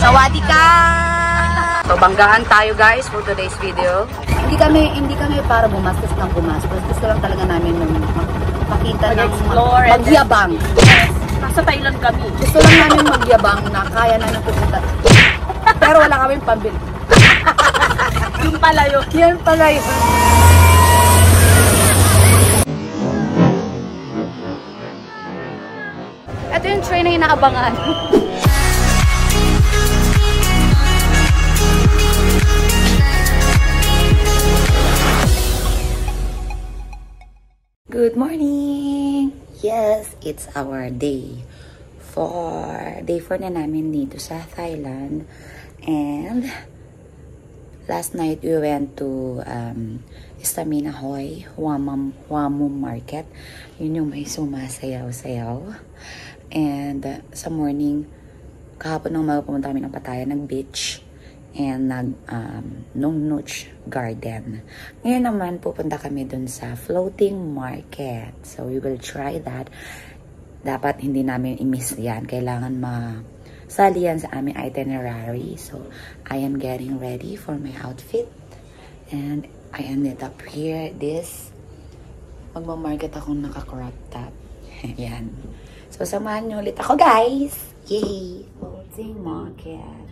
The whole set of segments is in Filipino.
Sawadee ka! So, banggaan tayo guys for today's video. Hindi kami para bumastos ng bumastos. Gusto lang talaga namin makita ng magyabang. Yes. Nasa Thailand kami. Gusto lang namin magyabang na kaya namin pupunta. Pero wala kaming pambili. Yung pala yun. Yan pala yun. Ito yung train na inaabangan. Good morning! Yes, it's our day 4. Day 4 na namin dito sa Thailand. And last night we went to Estaminahoy, Huamum Market. Yun yung may sumasayaw-sayaw. And sa morning, kahapon nung pumunta kami ng Pattaya, nag-beach and nag-Nongnuch Garden. Ngayon naman, pupunta kami dun sa floating market. So, we will try that. Dapat hindi namin i-miss yan. Kailangan masali yan sa aming itinerary. So, I am getting ready for my outfit. And I ended up here. Magmamarket akong naka-crop top. Yan. So, samahan nyo ulit ako, guys! Yay! Floating market.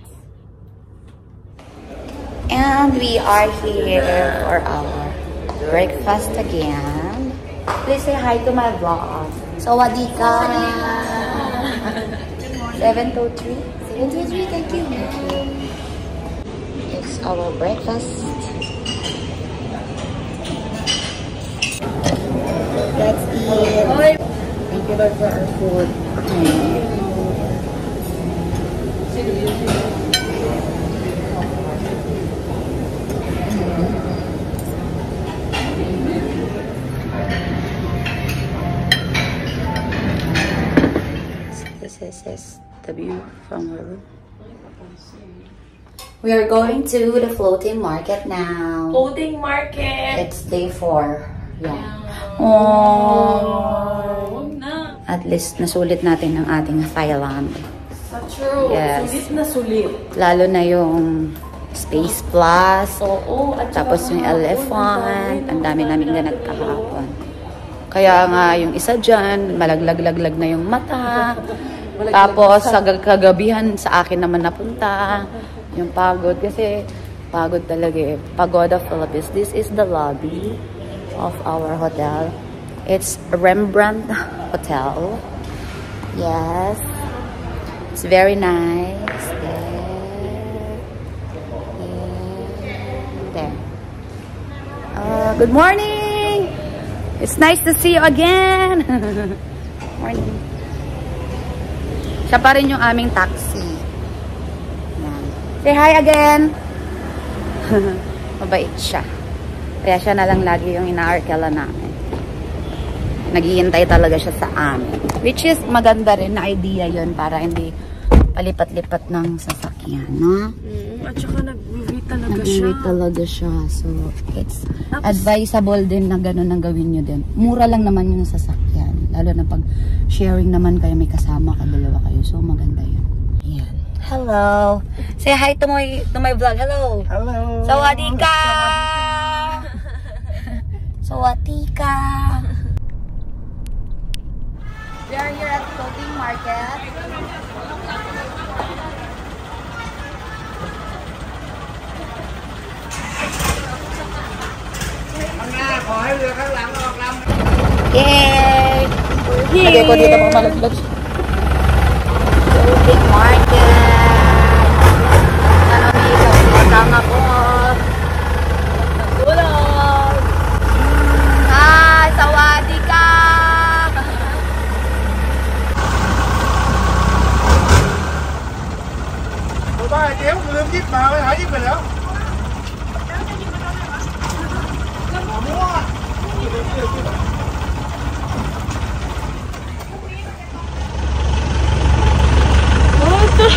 And we are here for our breakfast again. Please say hi to my vlog. Sawadee ka! 723? 723, thank you. It's our breakfast. Let's eat. Thank you Lord for our food. This is the view from our room. We are going to the floating market now. Floating market! It's day 4. Yeah. Oh, at least nasulit natin ang ating Thailand. So true. Yes. Sulit na sulit. Lalo na yung Space Plus. At tapos yung elephant. Ang dami namin ganat kahapon. Kaya nga yung isa dyan, malaglag-laglag na yung mata. Tapos sa kagabihan sa akin naman napunta. Yung pagod. Kasi pagod talaga eh. Pagoda Philippines. This is the lobby of our hotel. It's Rembrandt Hotel. Yes. It's very nice. There. Good morning! It's nice to see you again! Morning. Siya pa rin yung aming taxi. Yan. Say hi again! Mabait siya. Kaya siya na lang lagi yung inaarkela namin. Naghihintay talaga siya sa amin. Which is maganda rin na idea yun para hindi palipat-lipat ng sasakyan, no? At saka nag-wait talaga siya. Nag-wait talaga siya. So, it's advisable din na gano'n ang gawin nyo din. Mura lang naman yung sasakyan. Lalo na pag sharing naman kayo, may kasama ka, dalawa kayo. So, maganda yun. Yan. Hello! Say hi to my vlog. Hello! Hello! Sawadee ka! Sawadee ka! We are here at floating market. Yay! Lagay ko dito mga malaglag. Floating market. Kasama ko. Tulog! Hi! Sawadee ka! Ba, kéo lương giúp mà phải hỏi giúp mình nữa. Ito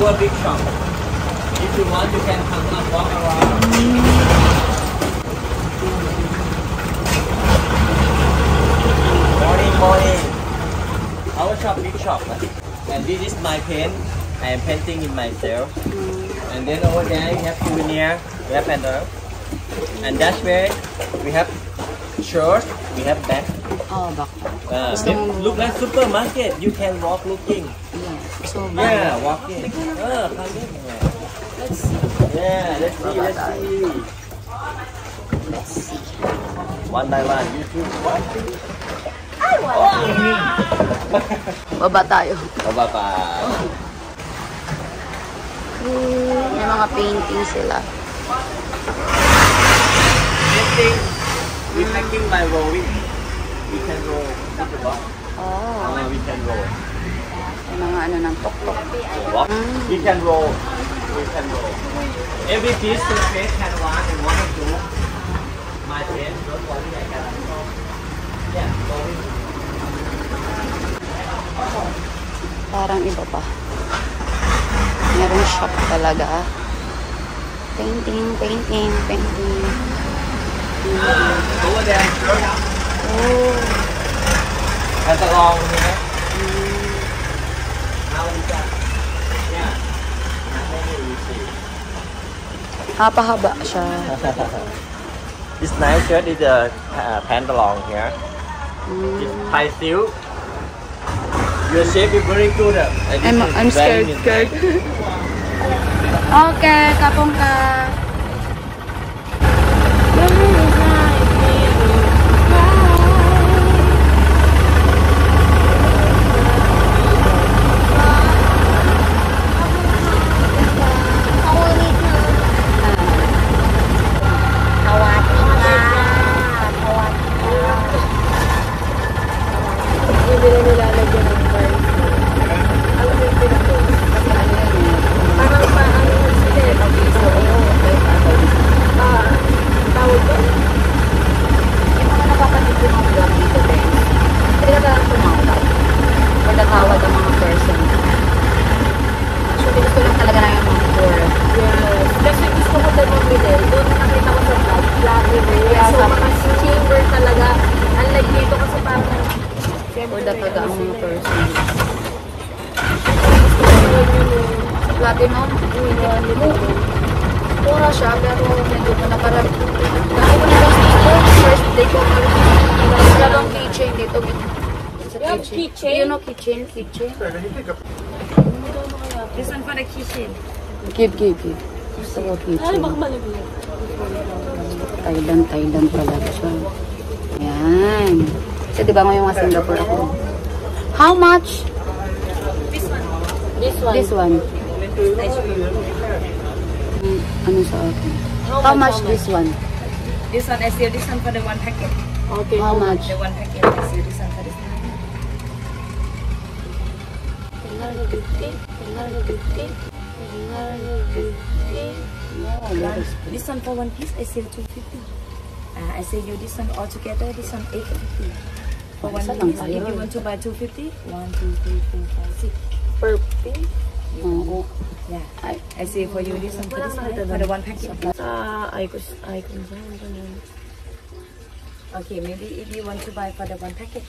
a big shop. If you want, you can come and walk around. Morning. Our shop, big shop. And this is my pen. I am painting it myself. And then over there you have souvenir, we have painter. And that's where we have shirt, we have bag. Oh, bak. Look like supermarket. You can walk looking. Yeah. So, Yeah, walking. Come in. Let's see. Yeah, let's see. let's see. One by one. You choose one. Baba tayo. Baba pa. May mga painting sila. Painting. We packing by rolling. We can roll. Oh. We can roll. May mga ano ng tok-tok. What? We can roll. We can roll. Every piece to create can one and one and two. My pen, don't worry, I can roll. Yeah, rolling. Parang iba pa. Meron shop talaga. Painting. Over there. Oh. That's a long here. How is that? Yeah. Haba-haba siya. This nice shirt is a pantaloon here. It's Thai silk. Your shape is very good. I'm scared. Okay, kapong ka. Platinum, mura siya, pero medyo ko na parang dami ko na lang dito, first day ko wala bang keychain dito. Keychain? You know keychain? This one for the keychain. Give. Gusto ko Ay, keychain. baka malaglag. Thailand talaga siya. Yan. Kasi diba ngayon nga Singapore ako. How much? This one. Ano sa akin? How much this one? This one, I see this one for the one packet. Okay. How much? The one packet, I see this one for this one. This one for one piece, I sell 250. I sell you this one all together, this one 850. For one piece, if you want to buy 250, 1, 2, 3, 4, 5, 6. Per piece? Oo. Yeah. I say for you this one for this one, for the one packet. icon. Okay, maybe if you want to buy for the one packet.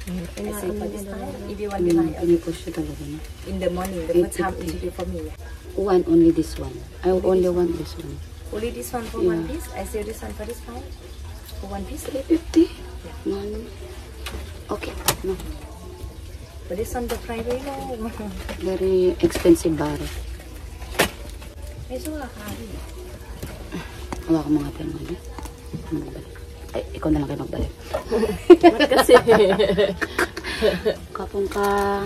I say for this time, if you want to buy Pinipush siya talaga na. in the morning, the first time to do for me. One, only this one. I only want this one. Only this one for one piece. I say this one for this time. For one piece. 50? No. Okay. No. For this one, the price very low. Very expensive baro. Medyo kakari. Wala akong mga pera ngayon. Magbalik. Ay, ikaw na lang kayo magbalik. Ba't kasi? Kapong ka.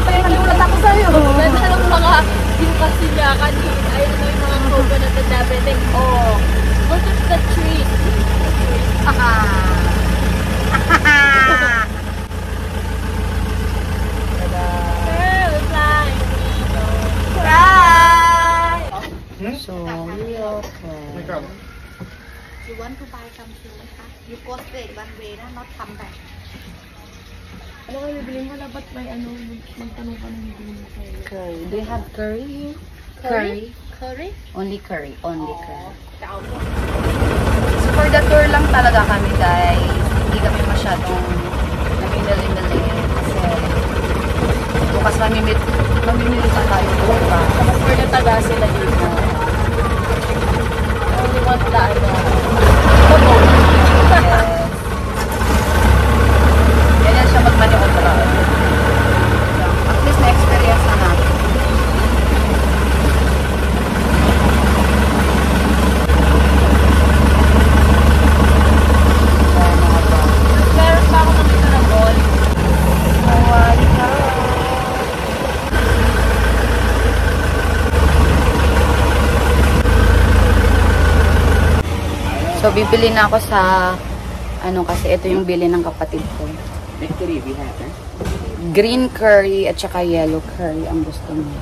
Kaya nagulat ako sa'yo. Ganda ng mga yung kasinyakan. Ayun na yung mga coconut na dapat. Oh, look at the tree. So, okay. You want to buy some shoes, huh? You go straight one way, not come back. Ano kayo bibili mo? Dapat may ano, magtanong ka ng bibili mo kayo. Curry. Do you have curry here? Curry? Curry? Only curry. Only curry. Tao mo. So for the tour lang talaga kami guys. Hindi kami masyadong namimili-mili. Kasi bukas mamimili pa tayo buka. Tapos for the taga sila dito. Only want the ano. Bobo. Yes. Ganyan siya magmaniobra. At least na-experience na natin. Meron pa ako nakita ng ball. So, bibili na ako sa, ano kasi, ito yung bili ng kapatid ko. Victory, we have, eh? Green curry at saka yellow curry ang gusto niya.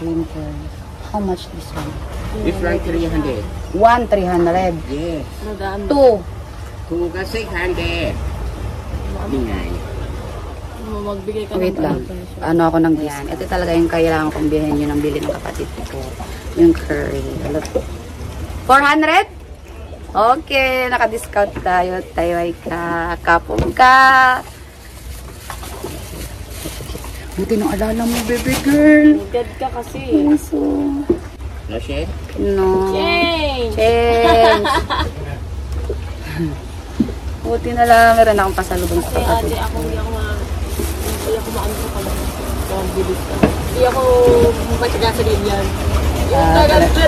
Green curry. How much this one? This one 300. 1, 300. Yes. Nadaan. 2. 2 ka 600. Ingay. Magbigay ka Wait ng lang. Ano ako ng discount. Ito talaga yung kailangan kong bilhin yun ang bili ng kapatid ko. Yung curry. 400? Okay, naka-discount tayo. Tayway ka. Kapong ka. Buti nung alala mo, baby girl. Dead ka kasi. So, No shade? no. Change! Change. Buti na lang. Meron akong pasalubong sa Kasi kapatid. ate, hindi ako maano sa kanya. Kaya bilis ka. Hindi ako mapatiga sa ganyan.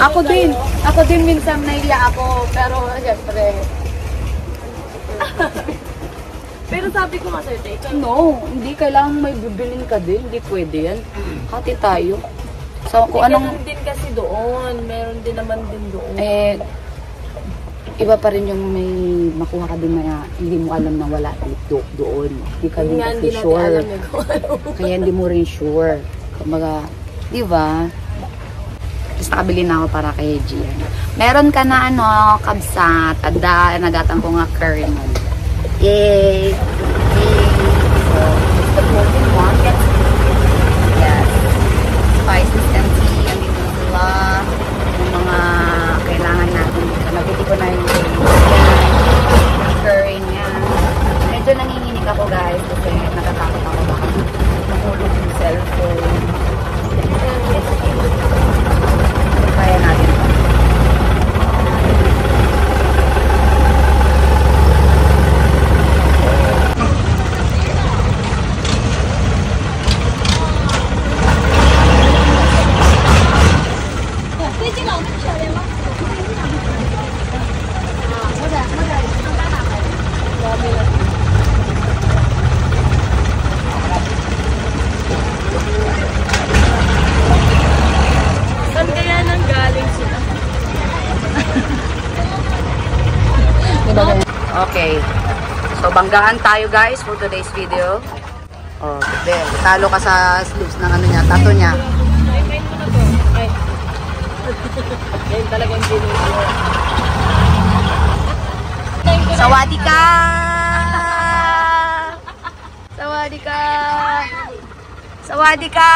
Ako din minsan nahiya ako, pero syempre. Pero sabi ko nga sa'yo, ikaw. No, hindi kailangan may bibilin ka din, hindi pwede yan. Hati tayo. So kung anong Ganun din kasi doon. Meron din naman din doon. iba pa rin yung may makuha ka din na hindi mo alam na wala doon. Hindi ka din Nga, kasi hindi natin sure. alam eh kung ano. Kaya hindi mo rin sure. Kumbaga, di ba? Tapos nakabili na ako para kay Gian. Meron ka na ano, kabsat. Nagatan ko nga curry mo. Yay! Yay! So, it's the golden one. Yes. Spices and tea. Andito na sila. Yung mga kailangan natin. Nabili ko na yung curry niya. Medyo nanginginig ako guys kasi natatakot ako baka mahulog yung cellphone. Kaya natin ito. Saan kaya nang galing sila? Okay. So, banggaan tayo guys for today's video. Oh, there. Talo ka sa sleeves ng ano niya, tato niya. Ay, main mo na to. Ay. Yan talagang binigyan. Sawadee ka! Sawadee ka! Sawadee ka!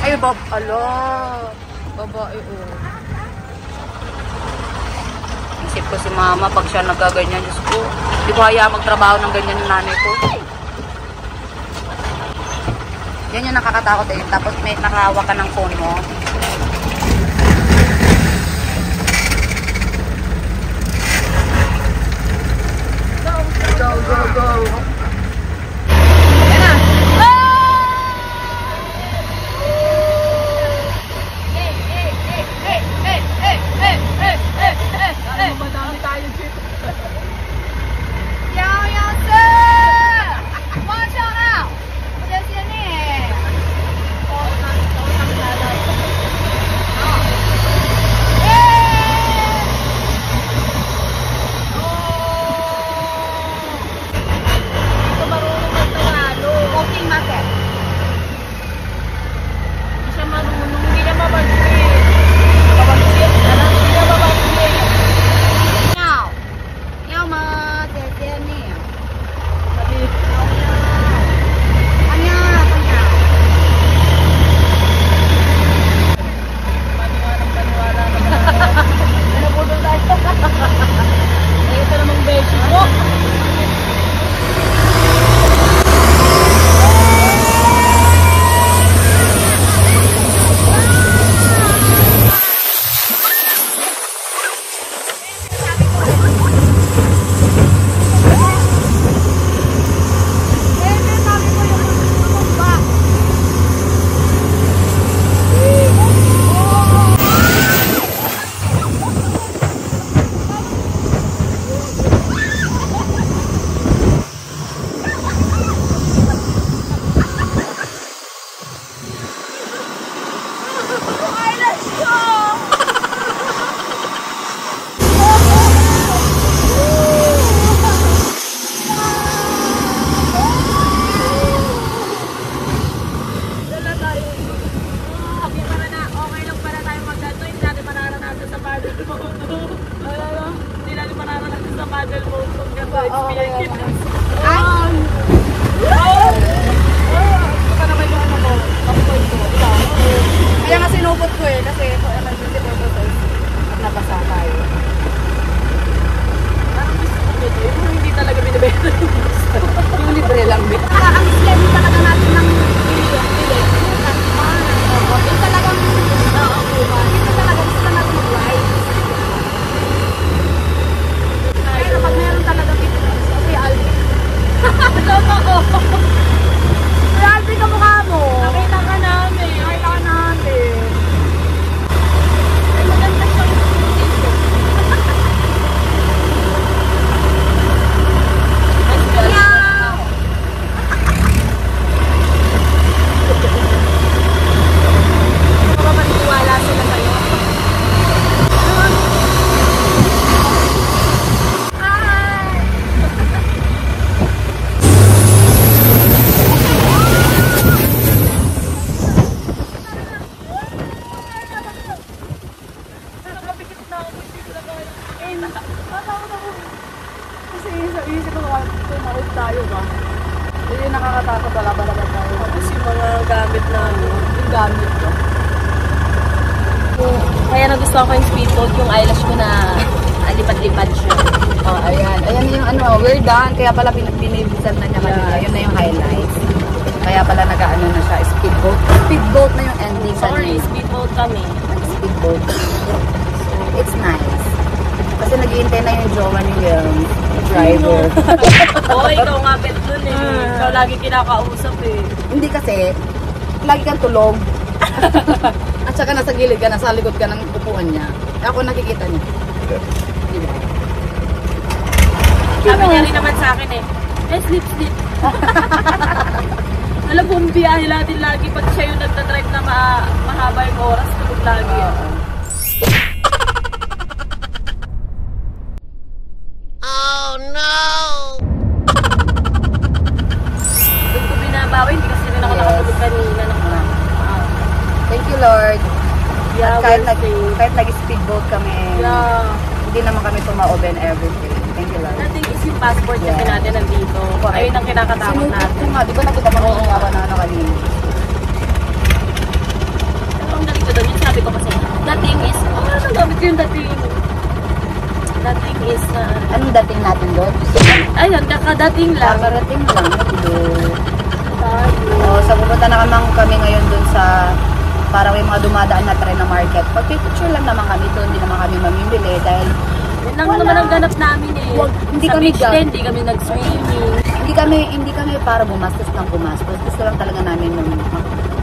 Ay, alo. Babae, oh. Isip ko si mama pag siya nagaganyan. Diyos ko, hindi ko hayaan magtrabaho ng ganyan yung nanay ko. Yan yung nakakatakot eh. Tapos may nakahawak ka ng phone mo. Go, go, go. Yan na. Madami tayo dito. Yo, yo, sir! Watch out now! Kasi yan eh. Hindi natin mararanasan sa paddle boat kung gano'n experience. Baka naman yung ano ko, kapag ko. Kaya nga sinupot ko eh, kasi for emergency purposes at nabasa tayo. Parang gusto ko dito, yung hindi talaga binibenta yung gusto. Yung libre lang din. Ang schedule talaga natin ng bili. Yung talagang nauupuan. Ito talaga gusto natin mag-ride. Pero pag meron talagang ito, okay, Alvin. Totoo! Kuya Alvin, kamukha mo. Nakita ka namin. Nakita ka natin. Ay, maganda siyang dito. Baka maniwala sila kayo. Kasi sa isip ko, tumaob tayo ba? Yun yung nakakatakot, balaban tayo. Tapos yung mga gamit namin. Yung gamit ko. Kaya nagustuhan ko yung speedboat, yung eyelash ko na lipad-lipad siya. Oh, ayan. Ayan yung ano, we're done. Kaya pala binibisan na niya kanina. Yun na yung highlights. Kaya pala nag-ano na siya, speedboat. Speedboat na yung ending Sorry, kanina. speedboat kami. Speedboat. It's nice. Kasi naghihintay na yung jowa ni Will, yung driver. Oo, ikaw nga bet dun eh. Ikaw lagi kinakausap eh. Hindi kasi, lagi kang tulog. At saka nasa gilid ka, nasa likod ka ng upuan niya. Ako nakikita niya. Diba? Sabi niya rin naman sa akin eh, sleep. Alam mo, biyahe natin lagi pag siya yung nagdadrive na mahaba yung oras, tulog lagi. Doon ko binabawi, hindi kasi rin ako Yes. nakatulog kanina. Thank you, Lord. Yeah, At we're kahit nag-speedboat kami, Yeah. hindi naman kami tumaob and everything. Thank you, Lord. Nothing is yung passport kasi Yeah. natin nandito. Ayun ang kinakatakot Sinupot natin. ko nga, di ba nakita mo yung ako na ano kanina? Pero ang galing ko doon, yung sabi ko kasi, dating is, nagamit ko yung dating. Dating is, Anong dating natin doon? ayun, dating lang. Kakarating lang. Tayo. Oh, so pupunta na kami ngayon doon sa para may mga dumadaan na tren na market. Pag-picture lang naman kami doon, hindi naman kami mamimili dahil Yun lang naman ang ganap namin eh. Hindi Sa kami beach din, hindi kami nag-swimming. hindi kami para gumastos ng gumastos. Gusto lang talaga namin yung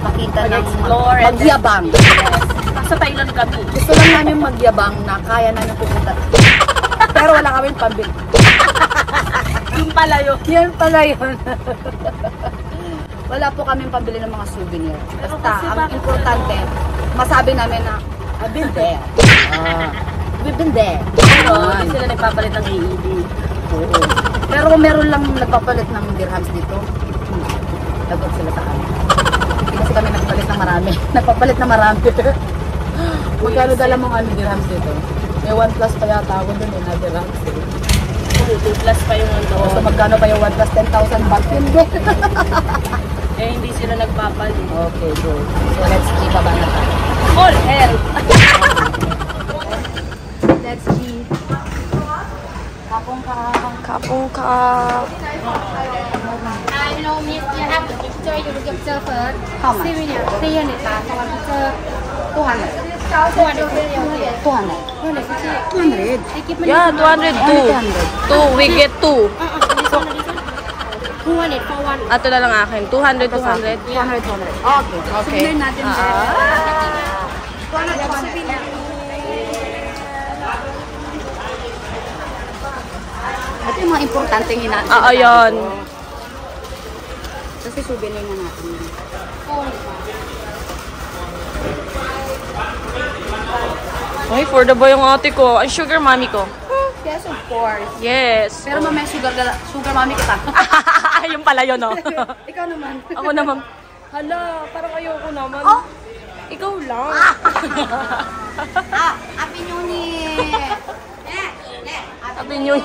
makita ng Mag-explore and magyabang. Sa Thailand kami. Gusto lang namin magyabang na kaya namin pupunta. Pero wala kami pambili. Yung pala yun. Yan pala yun. Wala po kami pambili ng mga souvenir. Pero Basta, kasi ang bakit importante, masabi namin na, I've been there. We've been there. Oo, hindi sila nagpapalit ng AED. Oo. Pero kung meron lang nagpapalit ng dirhams dito, lagot sila sa amin. Hindi kasi kami nagpapalit ng marami. Nagpapalit na marami. Magkano dala mong dirhams dito? May 1 plus pa yata ako dun na dirhams. 2 plus pa yung So doon. magkano pa yung 1 plus 10,000 baht yun? Eh, hindi sila nagpapalit. Okay, good. So let's keep baba na tayo. All health. Let's keep. Kapong ka. You know, miss, you have the picture, you look picture first. How much? Souvenir, 300 baht for one picture. 200. 200. I give money. Yeah, 202. 2, we get 2. This one, 200 for one. Ato na lang akin. 200, 200. 200. Okay. Souvenir natin din. Ito yung mga importanteng hinahanap. Ayun. Kasi souvenir na natin yun. Ay, for the boy yung ate ko. Ang sugar mommy ko. Yes, of course. Yes. Pero mamaya sugar mami kita. Yung pala yun, no? Ikaw naman. Ako naman. Hala, parang ayoko naman. Oh! Ikaw lang. Happy New Year! Happy New Year.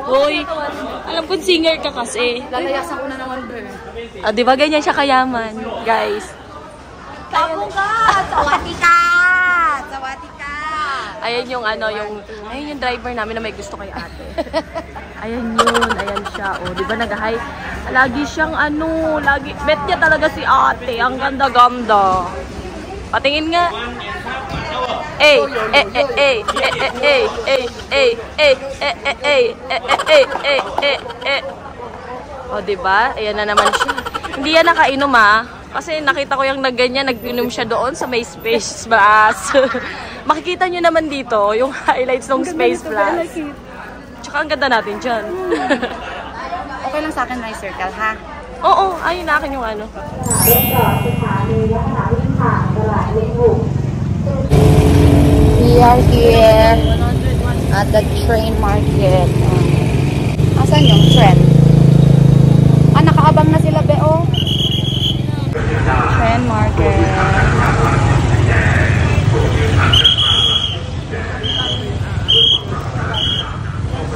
Hoy, alam ko singer ka kasi. Lalayasan ko na naman, Ber. Ah, di ba ganyan siya kayaman, guys? Tapos ka! Sawati ka! Sawati ka! Ayan yung ano, ayun yung driver namin na may gusto kay ate. Ayan yun, ayan siya. Oh, di ba nag-hi? Lagi siyang ano, bet niya talaga si ate. Ang ganda-ganda. Patingin nga. O, diba? Ayan na naman siya. Hindi yan nakainom kasi nakita ko yung nagganyan, nag-inom siya doon sa may Space Plus. Makikita nyo naman dito yung highlights ng Space Plus. Tsaka ang ganda natin dyan. Okay lang sa akin my circle, ha? Oo, ayun na akin yung ano. We are here at the train market. Asan yung train? Nakaabang na sila, Beo. Train market.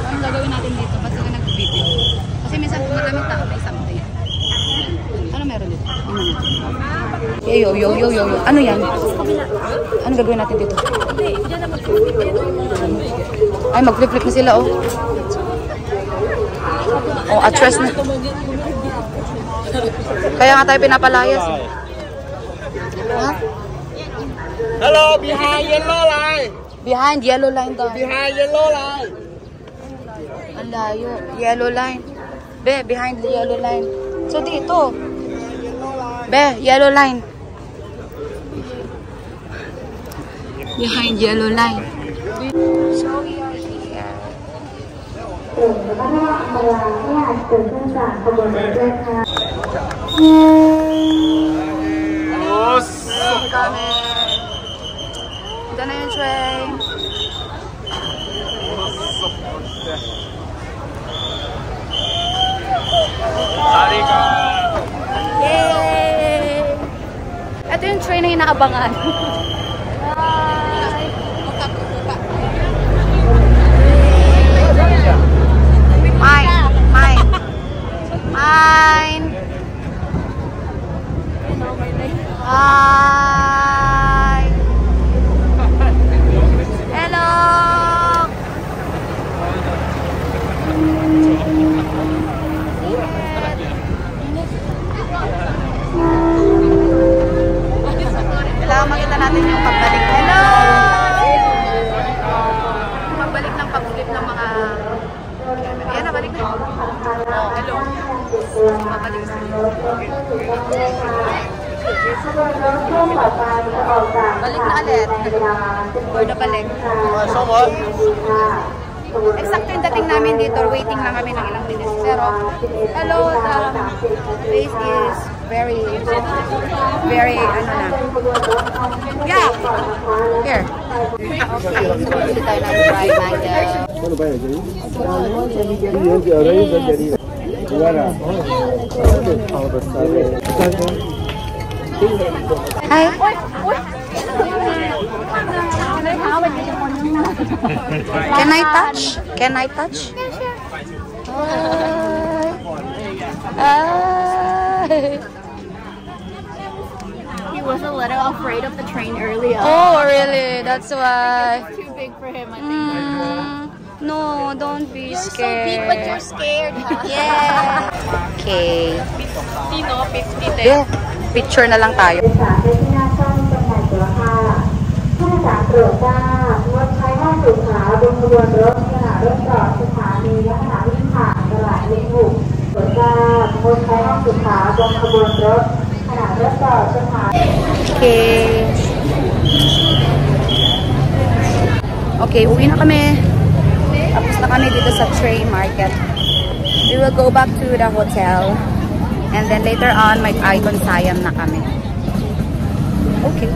Anong gagawin natin dito? Ba't sila nag-video? Kasi minsan kung maraming tao, may something. Ano meron dito? Yo. Ano yan? Ano gagawin natin dito? Ay, mag-flip-flip na sila, oh. Oh, atras na. Kaya nga tayo pinapalayas. Ha? Hello, behind yellow line. Behind yellow line daw. Behind yellow line. Ang layo. Yellow line. Be, behind the yellow line. So, dito. Be, yellow line. Behind yellow line. So, we are here. Ito na yung train. Yay! Ito yung train na inaabangan. Mine. Hi. Hello. Kailangan makita natin yung pagbalik. Hello. Pagbalik ng pag-flip ng mga... Ayan na, balik na. Oh, hello. Pabalik sila. Balik na ulit. Or na balik. Exacto yung dating namin dito. Waiting lang kami ng ilang minutes. Pero, hello, the place is very, ano na. Yeah. Here. Okay. Dito tayo ng dry mango. Hi. Can I touch? Can I touch? He was a little afraid of the train earlier. Oh, really? That's why. It's too big for him, I think. No, don't be You're scared. so big, but you're scared, huh? Yeah. Okay. 50, no? 50 din. Yeah. Picture na lang tayo. Okay. Okay, uwi na kami. Tapos na kami dito sa train market. We will go back to the hotel. And then later on, mag-Icon Siam na kami. Okay.